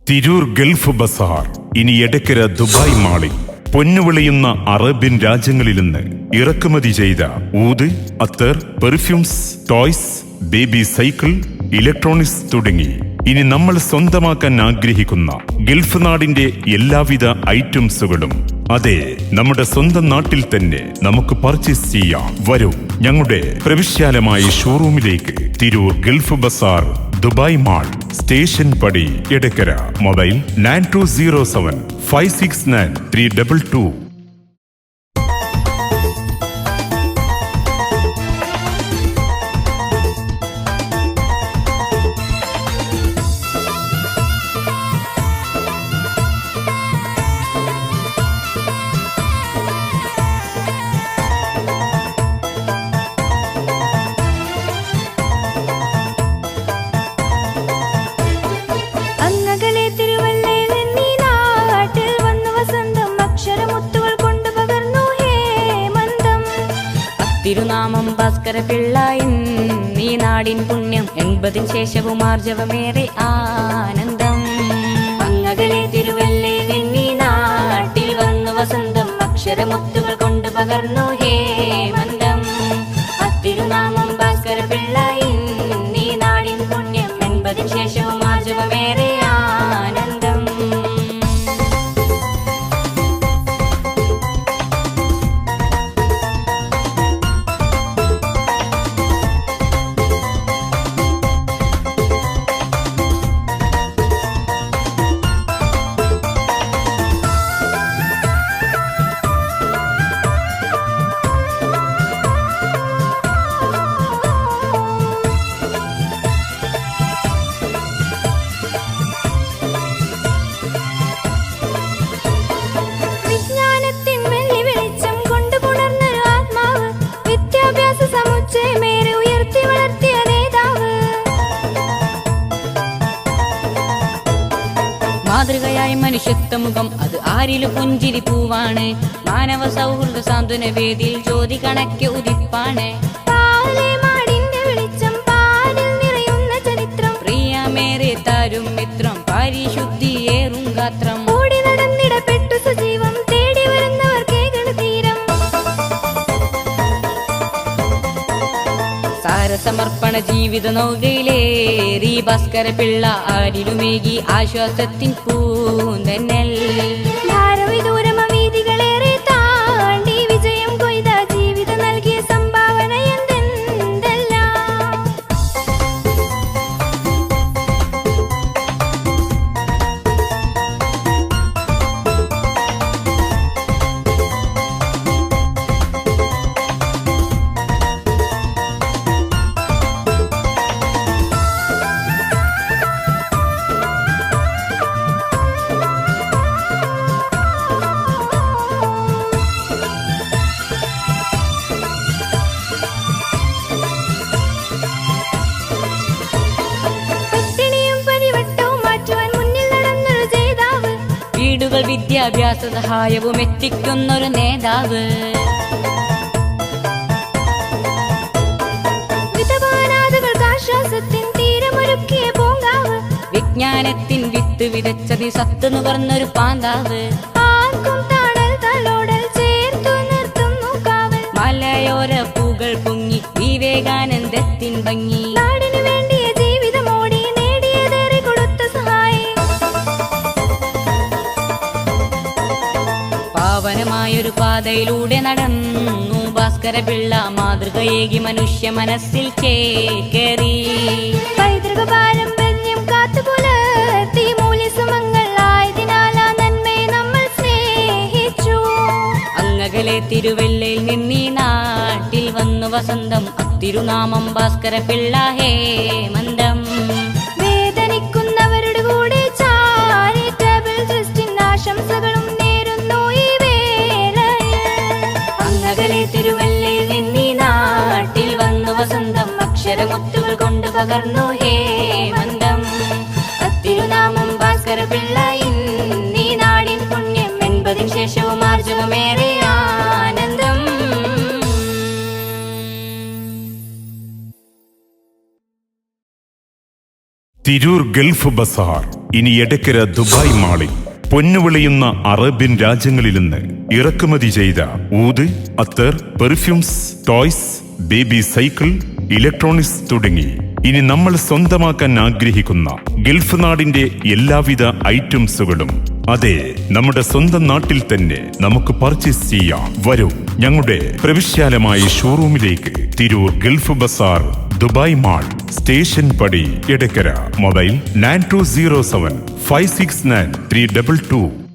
Tirur Gulf Bazar ഇനി Edakkara Dubai മാളിൽ പൊന്നുവിളിയുന്ന Arabian രാജ്യങ്ങളിൽ നിന്ന് ഇറക്കുമതി ചെയ്ത ഊത്, അത്തർ, perfumes, toys, baby cycle, electronics തുടങ്ങി ഇനി നമ്മൾ സ്വന്തമാക്കാൻ ആഗ്രഹിക്കുന്ന ഗൾഫ് നാടിന്റെ എല്ലാവിധ ഐറ്റംസുകളും അതെ, നമ്മുടെ സ്വന്തം നാട്ടിൽ തന്നെ നമുക്ക് പർച്ചേസ് ചെയ്യാം. വരൂ ഞങ്ങളുടെ പ്രവിശ്യാലമായ ഷോറൂമിലേക്ക്. തിരൂർ ഗൾഫ് ബസാർ, ദുബായ് മാൾ, സ്റ്റേഷൻ പടി, എടക്കര. മൊബൈൽ 9207 569 322. തിരുനാമം ഭാസ്കര പിള്ളായിൻ നീ നാടിൻ പുണ്യം, 80 ശേഷവും ആർജവമേറെ ആനന്ദം. അങ്ങകലെ തിരുവല്ലേ നീ നാട്ടിൽ വന്നു വസന്തം, അക്ഷരമുത്തുകൾ കൊണ്ട് പകർന്നു ഹേമന്തം. തിരുനാമം ഭാസ്കര പിള്ളായിൻ നീ നാടിൻ പുണ്യം, 80 ശേഷവും ആർജവമേറെ ആനന്ദം. മാതൃകയായ മനുഷ്യത്വമുഖം അത് ആരിലും പുഞ്ചിരി പൂവാണ്. മാനവ സൗഹൃദ സാന്ത്വന വേദിയിൽ ജ്യോതി കണക്കെ ഉദിപ്പാണ്. പ്രിയമേറെ താരും മിത്രം, പരിശുദ്ധിയേറും ഗാത്രം. ഓടി നടന്നിടപ്പെട്ടു സജീവം, തേടി വരുന്നവർക്കേകണ തീരം. സാരസമർപ്പണ ജീവിത നൗകയിലേറി ഭാസ്കര പിള്ള ആരിലുമേകി ആശ്വാസത്തിൻ പൂന്തന്നൽ. ഭാരവിദൂരമ വീതികളേറെ താണ്ടി വിജയം കൊയ്ത ജീവിത നൽകിയ സംഭാവന എന്തെല്ലാം. വീടുകൾ വിദ്യാഭ്യാസ സഹായവും എത്തിക്കുന്നൊരു നേതാവ്. വിധവാനാഥകൾക്ക് ആശ്വാസത്തിൻ തീരമൊരുക്കിയ പൂങ്കാവ്. വിജ്ഞാനത്തിൻ വിത്ത് വിതച്ചതി സത്ത് നുകർന്നൊരു പാന്താവ്. ആർക്കും താണൽ തലോടൽ ചേർത്തു നിർത്തുന്നു കാവൽ. മലയോര പൂകൾ പൊങ്ങി വിവേകാനന്ദത്തിൻ ഭംഗി. നാടിനു വേണ്ടിയ ജീവിതമോടി നേടിയതേറെ കൊടുത്ത സഹായി. പാവനമായൊരു പാതയിലൂടെ നടന്നു ഭാസ്കര പിള്ള, മാതൃകയേകി മനുഷ്യ മനസ്സിൽ ചേക്കേറി. പൈതൃക പാരമ്പര്യം കാത്തുപുലർത്തി മൂല്യസുമങ്ങളായതിനാൽ ആ നന്മയെ നമ്മൾ സ്നേഹിച്ചു. അങ്ങകലെ തിരുവല്ലയിൽ നിന്നീ നാട്ടിൽ വന്നു വസന്തം, തിരുനാമം ഭാസ്കര പിള്ള ഹേമന്തം. വേദനിക്കുന്നവരുടെ കൂടെ ചാരിറ്റബിൾ ട്രസ്റ്റിൻ ആശംസകളും നേരുന്നു ഈ വേളയിൽ. അങ്ങകലെ തിരുവല്ലയിൽ നിന്നീ നാട്ടിൽ വന്നു വസന്തം, അക്ഷരമുത്തുകൾ കൊണ്ട് പകർന്നു ഹേമന്തം. തിരുനാമം ഭാസ്കര പിള്ള നീ നാടിൻ പുണ്യം, 80 ശേഷവും ആർജവമേറെ ആനന്ദം. തിരൂർ ഗൾഫ് ബസാർ ഇനി എടക്കര ദുബായ് മാളിൽ പൊന്നുവിളിയുന്ന അറേബ്യൻ രാജ്യങ്ങളിൽ നിന്ന് ഇറക്കുമതി ചെയ്ത ഊത്, അത്തർ, perfumes, toys, baby cycle, electronics തുടങ്ങി ഇനി നമ്മൾ സ്വന്തമാക്കാൻ ആഗ്രഹിക്കുന്ന ഗൾഫ് നാടിന്റെ എല്ലാവിധ ഐറ്റംസുകളും അതെ, നമ്മുടെ സ്വന്തം നാട്ടിൽ തന്നെ നമുക്ക് പർച്ചേസ് ചെയ്യാം. വരൂ ഞങ്ങളുടെ പ്രവിശ്യാലമായ ഷോറൂമിലേക്ക്. തിരൂർ ഗൾഫ് ബസാർ, ദുബായ് മാൾ, സ്റ്റേഷൻ പടി, എടക്കര. മൊബൈൽ 9207 569 322.